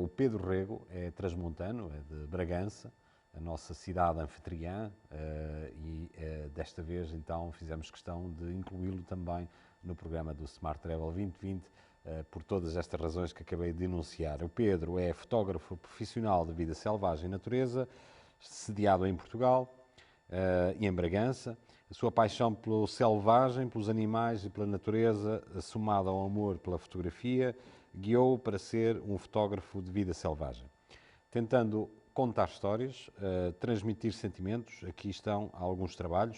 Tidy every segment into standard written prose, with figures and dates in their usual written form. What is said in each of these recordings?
o Pedro Rego, é transmontano, é de Bragança, a nossa cidade anfitriã, e desta vez então fizemos questão de incluí-lo também no programa do Smart Travel 2020, por todas estas razões que acabei de enunciar. O Pedro é fotógrafo profissional de vida selvagem e natureza, sediado em Portugal e em Bragança. A sua paixão pelo selvagem, pelos animais e pela natureza, somada ao amor pela fotografia, guiou-o para ser um fotógrafo de vida selvagem. Tentando contar histórias, transmitir sentimentos, aqui estão alguns trabalhos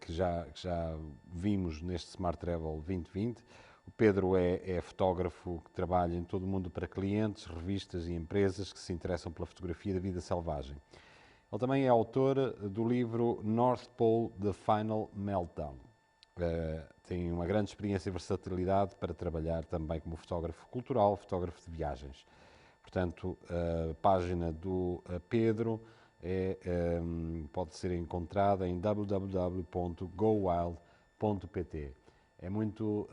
que já vimos neste Smart Travel 2020. O Pedro é fotógrafo que trabalha em todo o mundo para clientes, revistas e empresas que se interessam pela fotografia da vida selvagem. Ele também é autor do livro North Pole: The Final Meltdown. Tem uma grande experiência e versatilidade para trabalhar também como fotógrafo cultural, fotógrafo de viagens. Portanto, a página do Pedro pode ser encontrada em www.gowild.pt. É muito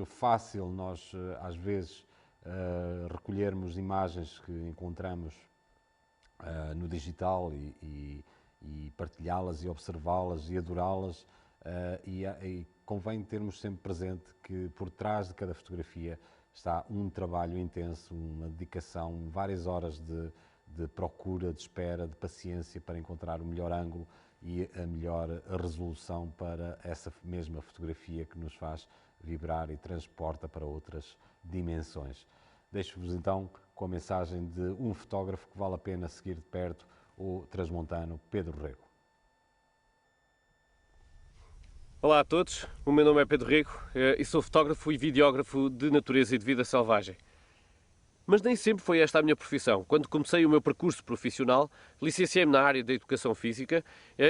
fácil nós, às vezes, recolhermos imagens que encontramos no digital e partilhá-las e observá-las e adorá-las, e convém termos sempre presente que por trás de cada fotografia está um trabalho intenso, uma dedicação, várias horas de procura, de espera, de paciência para encontrar o melhor ângulo e a melhor resolução para essa mesma fotografia que nos faz vibrar e transporta para outras dimensões. Deixo-vos então com a mensagem de um fotógrafo que vale a pena seguir de perto, o transmontano Pedro Rego. Olá a todos, o meu nome é Pedro Rego e sou fotógrafo e videógrafo de natureza e de vida selvagem. Mas nem sempre foi esta a minha profissão. Quando comecei o meu percurso profissional, licenciei-me na área da Educação Física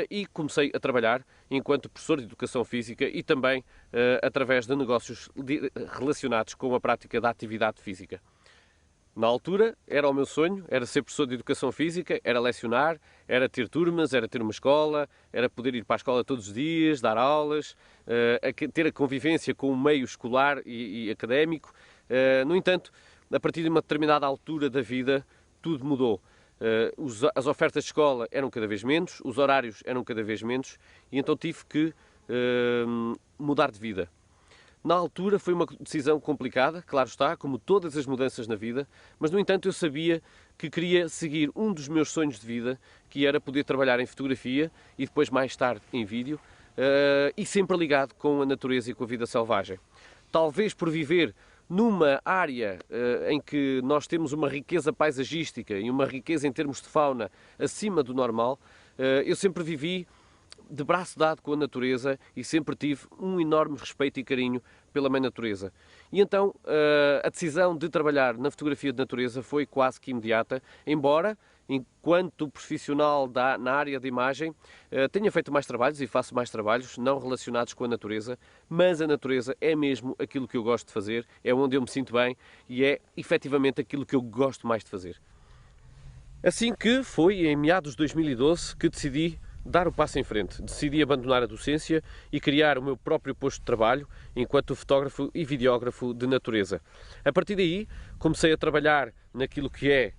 e comecei a trabalhar enquanto professor de Educação Física e também através de negócios relacionados com a prática da atividade física. Na altura, era o meu sonho, era ser professor de Educação Física, era lecionar, era ter turmas, era ter uma escola, era poder ir para a escola todos os dias, dar aulas, ter a convivência com o meio escolar e académico. No entanto, a partir de uma determinada altura da vida, tudo mudou. As ofertas de escola eram cada vez menos, os horários eram cada vez menos, e então tive que mudar de vida. Na altura foi uma decisão complicada, claro está, como todas as mudanças na vida, mas no entanto eu sabia que queria seguir um dos meus sonhos de vida, que era poder trabalhar em fotografia e depois mais tarde em vídeo, e sempre ligado com a natureza e com a vida selvagem. Talvez por viver numa área em que nós temos uma riqueza paisagística e uma riqueza em termos de fauna acima do normal, eu sempre vivi de braço dado com a natureza e sempre tive um enorme respeito e carinho pela mãe natureza. E então a decisão de trabalhar na fotografia de natureza foi quase que imediata, embora, enquanto profissional na área de imagem, tenha feito mais trabalhos e faço mais trabalhos não relacionados com a natureza, mas a natureza é mesmo aquilo que eu gosto de fazer, é onde eu me sinto bem e é efetivamente aquilo que eu gosto mais de fazer. Assim que foi em meados de 2012 que decidi dar o passo em frente. Decidi abandonar a docência e criar o meu próprio posto de trabalho enquanto fotógrafo e videógrafo de natureza. A partir daí, comecei a trabalhar naquilo que é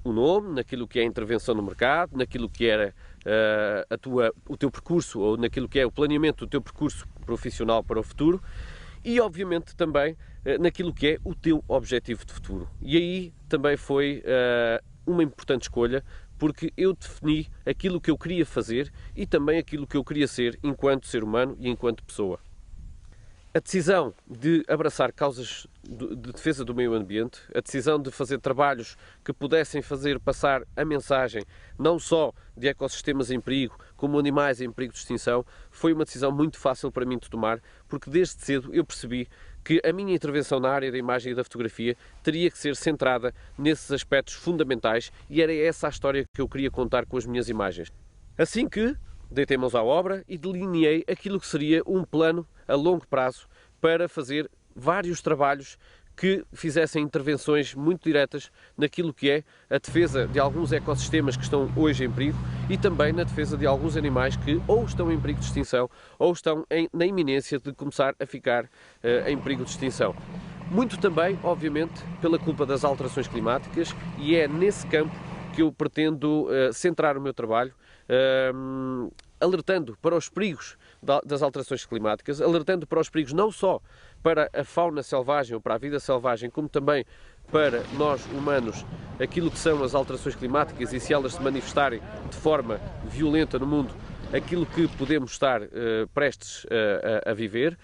o nome, naquilo que é a intervenção no mercado, naquilo que era o teu percurso ou naquilo que é o planeamento do teu percurso profissional para o futuro e, obviamente, também naquilo que é o teu objetivo de futuro. E aí também foi uma importante escolha, porque eu defini aquilo que eu queria fazer e também aquilo que eu queria ser enquanto ser humano e enquanto pessoa. A decisão de abraçar causas de defesa do meio ambiente, a decisão de fazer trabalhos que pudessem fazer passar a mensagem não só de ecossistemas em perigo, como animais em perigo de extinção, foi uma decisão muito fácil para mim de tomar, porque desde cedo eu percebi que a minha intervenção na área da imagem e da fotografia teria que ser centrada nesses aspectos fundamentais e era essa a história que eu queria contar com as minhas imagens. Assim que deitei mãos à obra e delineei aquilo que seria um plano a longo prazo para fazer vários trabalhos que fizessem intervenções muito diretas naquilo que é a defesa de alguns ecossistemas que estão hoje em perigo e também na defesa de alguns animais que ou estão em perigo de extinção ou estão na iminência de começar a ficar em perigo de extinção. Muito também, obviamente, pela culpa das alterações climáticas, e é nesse campo que eu pretendo centrar o meu trabalho, alertando para os perigos das alterações climáticas, alertando para os perigos não só para a fauna selvagem ou para a vida selvagem, como também para nós humanos, aquilo que são as alterações climáticas e se elas se manifestarem de forma violenta no mundo, aquilo que podemos estar prestes a viver.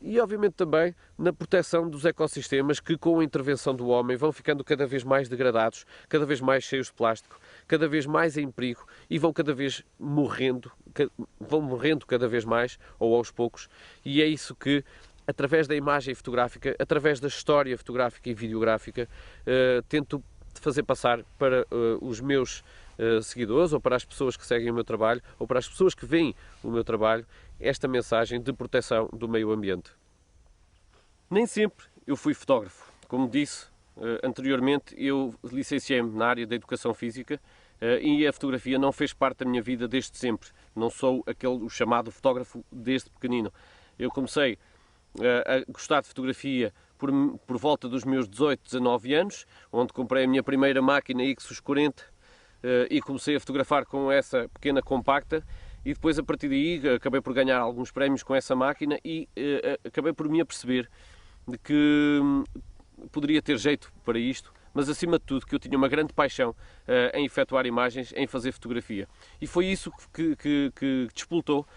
E, obviamente, também na proteção dos ecossistemas que, com a intervenção do homem, vão ficando cada vez mais degradados, cada vez mais cheios de plástico, cada vez mais em perigo e vão cada vez morrendo cada vez mais, ou aos poucos. E é isso que, através da imagem fotográfica, através da história fotográfica e videográfica, tento fazer passar para os meus seguidores, ou para as pessoas que seguem o meu trabalho, ou para as pessoas que veem o meu trabalho, esta mensagem de proteção do meio ambiente. Nem sempre eu fui fotógrafo. Como disse anteriormente, eu licenciei-me na área da educação física e a fotografia não fez parte da minha vida desde sempre. Não sou o chamado fotógrafo desde pequenino. Eu comecei a gostar de fotografia por volta dos meus 18, 19 anos, onde comprei a minha primeira máquina Ixus 40 e comecei a fotografar com essa pequena compacta, e depois a partir daí acabei por ganhar alguns prémios com essa máquina e acabei por me aperceber de que poderia ter jeito para isto, mas acima de tudo que eu tinha uma grande paixão em efetuar imagens, em fazer fotografia. E foi isso que despoltou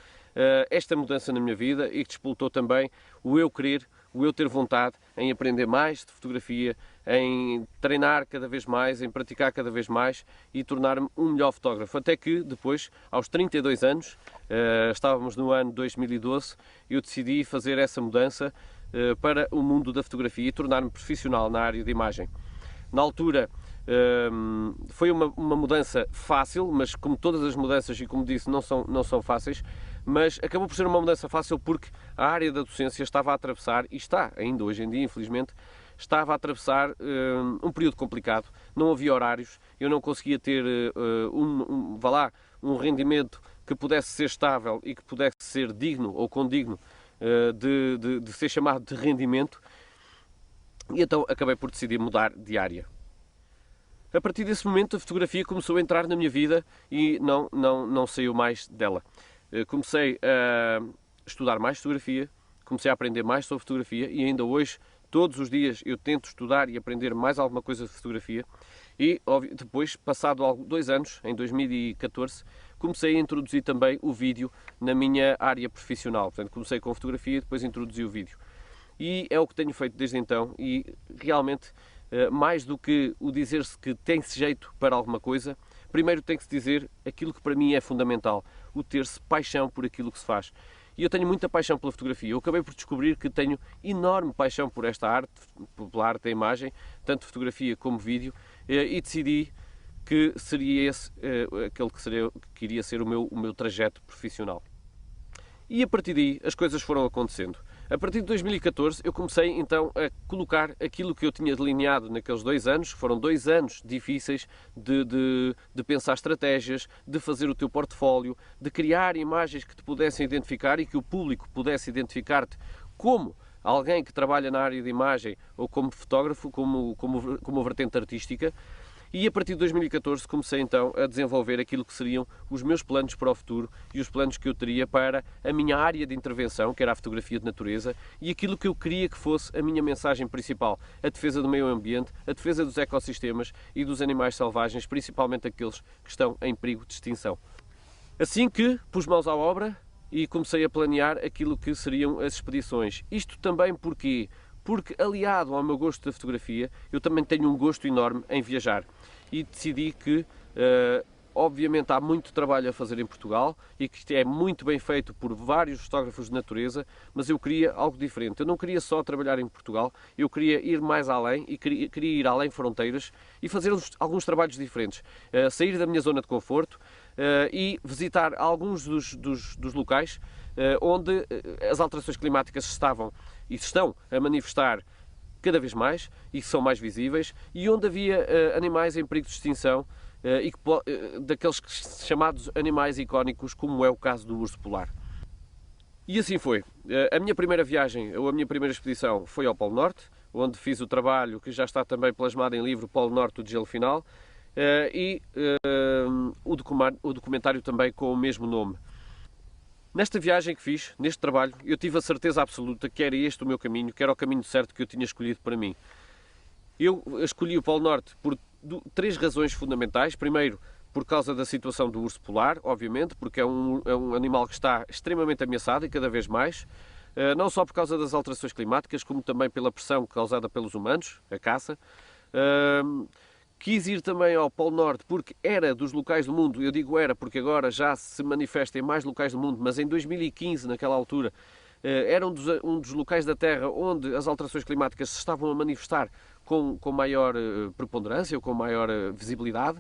esta mudança na minha vida e que despoltou também o eu querer, o eu ter vontade em aprender mais de fotografia, em treinar cada vez mais, em praticar cada vez mais e tornar-me um melhor fotógrafo. Até que depois, aos 32 anos, estávamos no ano 2012, eu decidi fazer essa mudança para o mundo da fotografia e tornar-me profissional na área de imagem. Na altura foi uma mudança fácil, mas como todas as mudanças, e como disse, não são fáceis, mas acabou por ser uma mudança fácil porque a área da docência estava a atravessar, e está ainda hoje em dia, infelizmente, estava a atravessar um período complicado. Não havia horários, eu não conseguia ter um rendimento que pudesse ser estável e que pudesse ser digno ou condigno de ser chamado de rendimento, e então acabei por decidir mudar de área. A partir desse momento a fotografia começou a entrar na minha vida e não saiu mais dela. Comecei a estudar mais fotografia, comecei a aprender mais sobre fotografia e ainda hoje, todos os dias, eu tento estudar e aprender mais alguma coisa de fotografia. E depois, passado 2 anos, em 2014, comecei a introduzir também o vídeo na minha área profissional. Portanto, comecei com fotografia e depois introduzi o vídeo. E é o que tenho feito desde então e realmente, mais do que o dizer-se que tem-se jeito para alguma coisa, primeiro tem que se dizer aquilo que para mim é fundamental, o ter-se paixão por aquilo que se faz. E eu tenho muita paixão pela fotografia. Eu acabei por descobrir que tenho enorme paixão por esta arte, pela arte da imagem, tanto fotografia como vídeo, e decidi que seria esse aquele que iria ser o meu trajeto profissional. E a partir daí as coisas foram acontecendo. A partir de 2014 eu comecei então a colocar aquilo que eu tinha delineado naqueles 2 anos, que foram 2 anos difíceis de pensar estratégias, de fazer o teu portfólio, de criar imagens que te pudessem identificar e que o público pudesse identificar-te como alguém que trabalha na área de imagem ou como fotógrafo, como vertente artística. E a partir de 2014 comecei então a desenvolver aquilo que seriam os meus planos para o futuro e os planos que eu teria para a minha área de intervenção, que era a fotografia de natureza, e aquilo que eu queria que fosse a minha mensagem principal, a defesa do meio ambiente, a defesa dos ecossistemas e dos animais selvagens, principalmente aqueles que estão em perigo de extinção. Assim que pus mãos à obra e comecei a planear aquilo que seriam as expedições. Isto também porque aliado ao meu gosto da fotografia, eu também tenho um gosto enorme em viajar e decidi que, obviamente, há muito trabalho a fazer em Portugal e que isto é muito bem feito por vários fotógrafos de natureza, mas eu queria algo diferente. Eu não queria só trabalhar em Portugal, eu queria ir mais além e queria ir além fronteiras e fazer alguns trabalhos diferentes. Sair da minha zona de conforto e visitar alguns dos locais onde as alterações climáticas estavam e se estão a manifestar cada vez mais e são mais visíveis, e onde havia animais em perigo de extinção e daqueles chamados animais icónicos, como é o caso do urso polar. E assim foi. A minha primeira viagem, ou a minha primeira expedição, foi ao Polo Norte, onde fiz o trabalho que já está também plasmado em livro Polo Norte, o Gelo Final, e o documentário também com o mesmo nome. Nesta viagem que fiz, neste trabalho, eu tive a certeza absoluta que era este o meu caminho, que era o caminho certo que eu tinha escolhido para mim. Eu escolhi o Polo Norte por 3 razões fundamentais. Primeiro, por causa da situação do urso polar, obviamente, porque é um animal que está extremamente ameaçado e cada vez mais, não só por causa das alterações climáticas, como também pela pressão causada pelos humanos, a caça. Quis ir também ao Polo Norte porque era dos locais do mundo, eu digo era porque agora já se manifesta em mais locais do mundo, mas em 2015, naquela altura, era um dos locais da Terra onde as alterações climáticas se estavam a manifestar com maior preponderância, ou com maior visibilidade.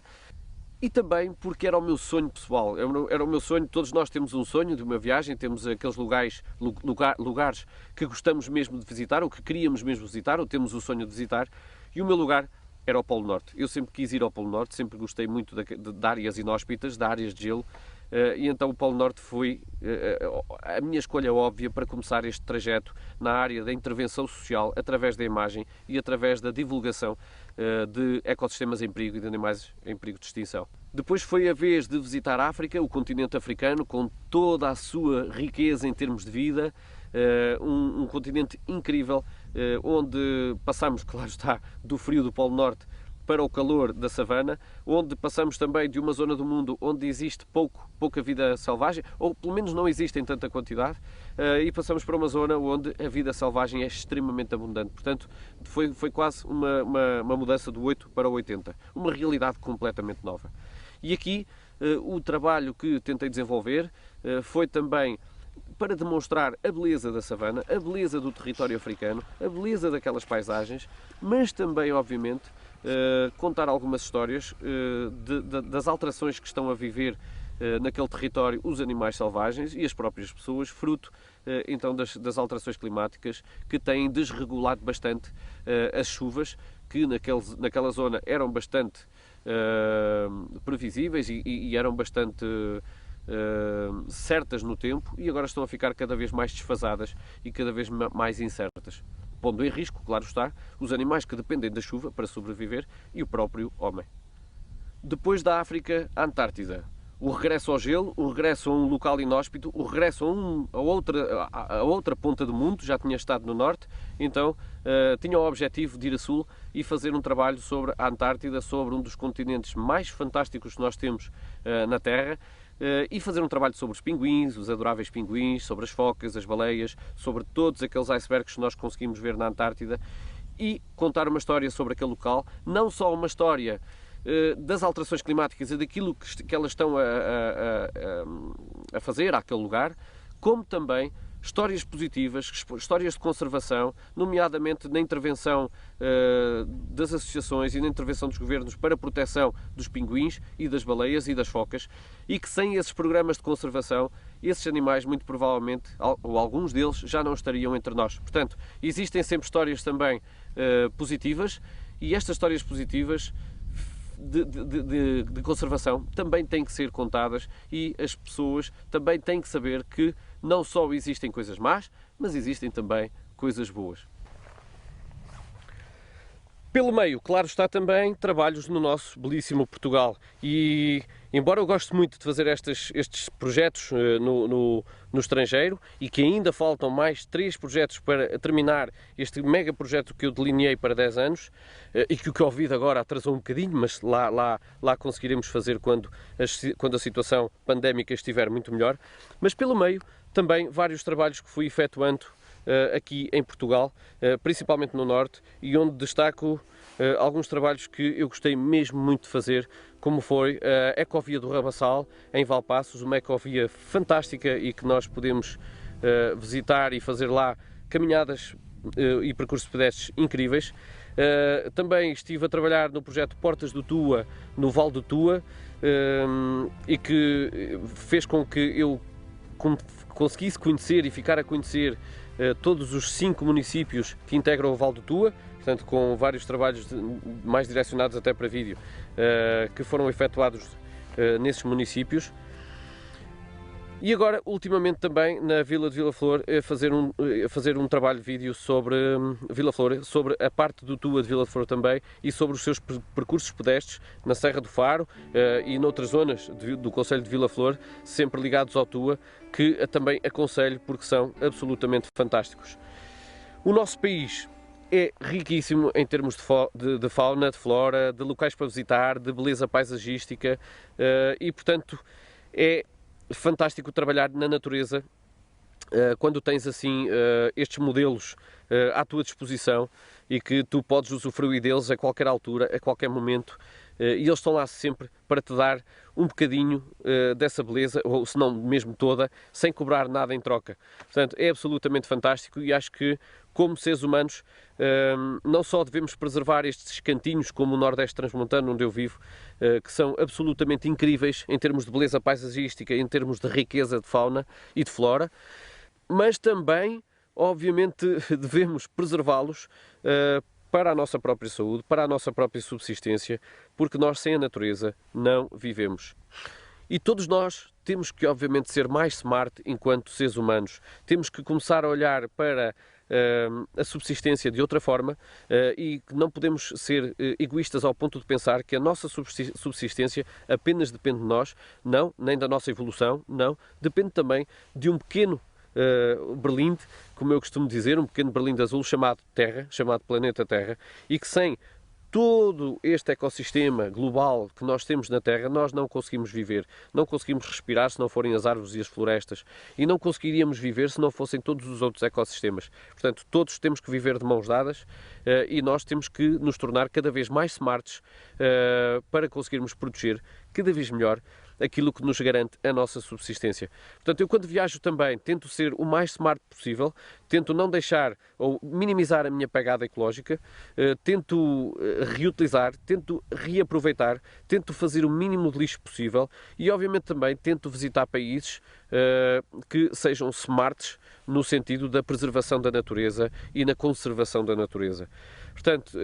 E também porque era o meu sonho pessoal, era o meu sonho, todos nós temos um sonho de uma viagem, temos aqueles lugares que gostamos mesmo de visitar, ou que queríamos mesmo visitar, ou temos o sonho de visitar, e o meu lugar era o Polo Norte. Eu sempre quis ir ao Polo Norte, sempre gostei muito de áreas inóspitas, de áreas de gelo, e então o Polo Norte foi a minha escolha óbvia para começar este trajeto na área da intervenção social, através da imagem e através da divulgação de ecossistemas em perigo e de animais em perigo de extinção. Depois foi a vez de visitar a África, o continente africano, com toda a sua riqueza em termos de vida, um continente incrível, onde passamos, claro está, do frio do Polo Norte para o calor da savana, onde passamos também de uma zona do mundo onde existe pouca vida selvagem, ou pelo menos não existe em tanta quantidade, e passamos para uma zona onde a vida selvagem é extremamente abundante. Portanto, foi quase uma mudança do 8 para o 80, uma realidade completamente nova. E aqui o trabalho que tentei desenvolver foi também para demonstrar a beleza da savana, a beleza do território africano, a beleza daquelas paisagens, mas também, obviamente, contar algumas histórias das alterações que estão a viver naquele território os animais selvagens e as próprias pessoas, fruto então das alterações climáticas que têm desregulado bastante as chuvas, que naquela zona eram bastante previsíveis e eram bastante certas no tempo, e agora estão a ficar cada vez mais desfasadas e cada vez mais incertas, pondo em risco, claro está, os animais que dependem da chuva para sobreviver e o próprio homem. Depois da África, a Antártida. O regresso ao gelo, o regresso a um local inóspito, o regresso a outra ponta do mundo. Já tinha estado no norte, então tinha o objetivo de ir a sul e fazer um trabalho sobre a Antártida, sobre um dos continentes mais fantásticos que nós temos na Terra, e fazer um trabalho sobre os pinguins, os adoráveis pinguins, sobre as focas, as baleias, sobre todos aqueles icebergs que nós conseguimos ver na Antártida, e contar uma história sobre aquele local, não só uma história das alterações climáticas e daquilo que elas estão a fazer àquele lugar, como também histórias positivas, histórias de conservação, nomeadamente na intervenção das associações e na intervenção dos governos para a proteção dos pinguins e das baleias e das focas, e que sem esses programas de conservação, esses animais, muito provavelmente, ou alguns deles, já não estariam entre nós. Portanto, existem sempre histórias também positivas, e estas histórias positivas de conservação também têm que ser contadas, e as pessoas também têm que saber que não só existem coisas más, mas existem também coisas boas. Pelo meio, claro está, também trabalhos no nosso belíssimo Portugal, e embora eu goste muito de fazer estes projetos no estrangeiro, e que ainda faltam mais 3 projetos para terminar este mega projeto que eu delineei para 10 anos, e que o Covid agora atrasou um bocadinho, mas lá conseguiremos fazer quando a situação pandémica estiver muito melhor. Mas pelo meio também vários trabalhos que fui efetuando aqui em Portugal, principalmente no Norte, e onde destaco alguns trabalhos que eu gostei mesmo muito de fazer, como foi a Ecovia do Rabassal, em Valpaços, uma ecovia fantástica e que nós podemos visitar e fazer lá caminhadas e percursos pedestres incríveis. Também estive a trabalhar no projeto Portas do Tua, no Vale do Tua, e que fez com que eu conseguisse conhecer e ficar a conhecer todos os 5 municípios que integram o Vale do Tua, portanto com vários trabalhos mais direcionados até para vídeo, que foram efetuados nesses municípios. E agora, ultimamente também, na Vila de Vila Flor, fazer um trabalho de vídeo sobre Vila Flor, sobre a parte do Tua de Vila Flor também e sobre os seus percursos pedestres na Serra do Faro e noutras zonas do concelho de Vila Flor, sempre ligados ao Tua, que também aconselho porque são absolutamente fantásticos. O nosso país é riquíssimo em termos de fauna, de flora, de locais para visitar, de beleza paisagística e, portanto, é fantástico trabalhar na natureza quando tens assim estes modelos à tua disposição e que tu podes usufruir deles a qualquer altura, a qualquer momento, e eles estão lá sempre para te dar um bocadinho dessa beleza, ou se não mesmo toda, sem cobrar nada em troca. Portanto, é absolutamente fantástico e acho que, como seres humanos, não só devemos preservar estes cantinhos, como o Nordeste Transmontano, onde eu vivo, que são absolutamente incríveis em termos de beleza paisagística, em termos de riqueza de fauna e de flora, mas também, obviamente, devemos preservá-los para a nossa própria saúde, para a nossa própria subsistência, porque nós sem a natureza não vivemos. E todos nós temos que, obviamente, ser mais smart enquanto seres humanos. Temos que começar a olhar para a subsistência de outra forma e que não podemos ser egoístas ao ponto de pensar que a nossa subsistência apenas depende de nós, não, nem da nossa evolução, não, depende também de um pequeno berlinde, como eu costumo dizer, um pequeno berlinde azul chamado Terra, chamado planeta Terra, e que sem todo este ecossistema global que nós temos na Terra, nós não conseguimos viver, não conseguimos respirar se não forem as árvores e as florestas, e não conseguiríamos viver se não fossem todos os outros ecossistemas. Portanto, todos temos que viver de mãos dadas e nós temos que nos tornar cada vez mais smarts para conseguirmos proteger cada vez melhor aquilo que nos garante a nossa subsistência. Portanto, eu quando viajo também tento ser o mais smart possível, tento não deixar ou minimizar a minha pegada ecológica, tento reutilizar, tento reaproveitar, tento fazer o mínimo de lixo possível e, obviamente, também tento visitar países que sejam smarts no sentido da preservação da natureza e na conservação da natureza. Portanto,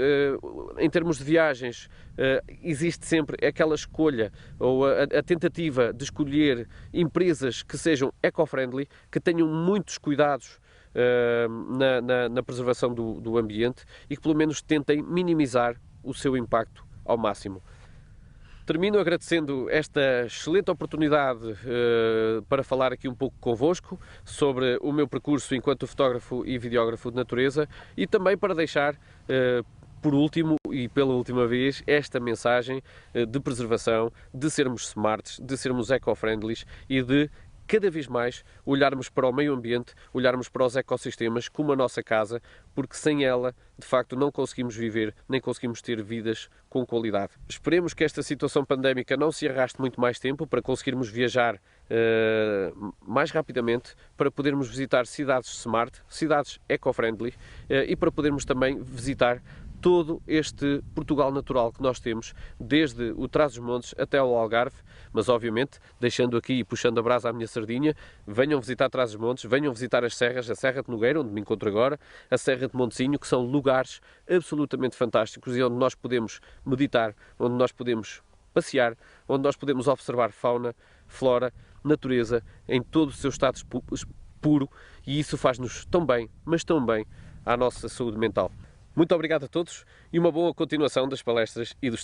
em termos de viagens, existe sempre aquela escolha ou a tentativa de escolher empresas que sejam eco-friendly, que tenham muitos cuidados na preservação do ambiente e que pelo menos tentem minimizar o seu impacto ao máximo. Termino agradecendo esta excelente oportunidade para falar aqui um pouco convosco sobre o meu percurso enquanto fotógrafo e videógrafo de natureza e também para deixar, por último e pela última vez, esta mensagem de preservação, de sermos smarts, de sermos eco-friendlies e de cada vez mais olharmos para o meio ambiente, olharmos para os ecossistemas como a nossa casa, porque sem ela, de facto, não conseguimos viver, nem conseguimos ter vidas com qualidade. Esperemos que esta situação pandémica não se arraste muito mais tempo para conseguirmos viajar mais rapidamente, para podermos visitar cidades smart, cidades eco-friendly e para podermos também visitar todo este Portugal natural que nós temos, desde o Trás-os-Montes até ao Algarve, mas obviamente, deixando aqui e puxando a brasa à minha sardinha, venham visitar Trás-os-Montes, venham visitar as serras, a Serra de Nogueira, onde me encontro agora, a Serra de Montesinho, que são lugares absolutamente fantásticos e onde nós podemos meditar, onde nós podemos passear, onde nós podemos observar fauna, flora, natureza, em todo o seu estado puro, e isso faz-nos tão bem, mas tão bem, à nossa saúde mental. Muito obrigado a todos e uma boa continuação das palestras e dos